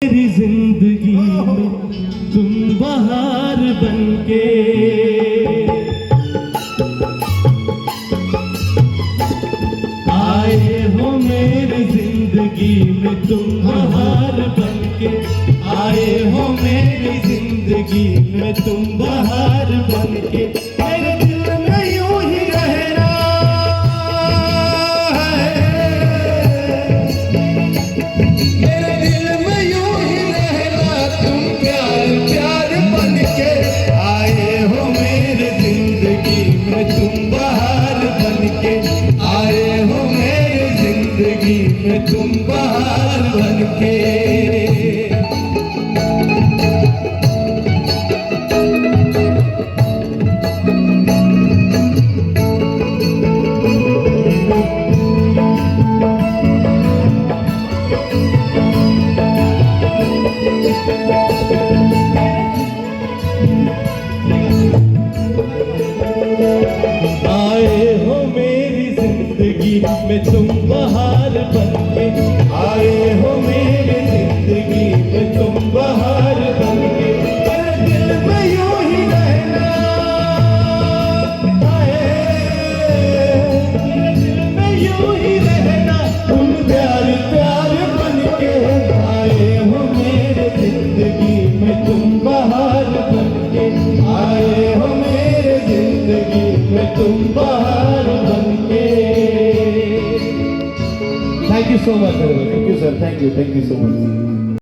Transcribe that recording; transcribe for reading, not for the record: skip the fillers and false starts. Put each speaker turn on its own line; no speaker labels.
मेरी जिंदगी में तुम बहार बनके आए हो, मेरी जिंदगी में तुम बहार बनके आए हो, मेरी जिंदगी में तुम बहार बनके। मेरे दिल में यूं ही रहना है, मेरे दिल में यूं ही रहना, तुम प्यार प्यार बनके आए हो, मेरी जिंदगी में तुम बहार बनके आए हो, मेरी जिंदगी में तुम बहार बनके। आए हो मेरी जिंदगी में तुम बहार बनके आए हो, मेरी जिंदगी में तुम बहार बनके। मेरे दिल में यूं ही रहना है, मेरे दिल में यूं ही रहना, तुम प्यार प्यार बनके आए हो, मेरी जिंदगी में तुम बहार बनके आए हो, मेरी जिंदगी में तुम बहार बनके।
Thank you so much, sir. Thank you, sir. Thank you so much.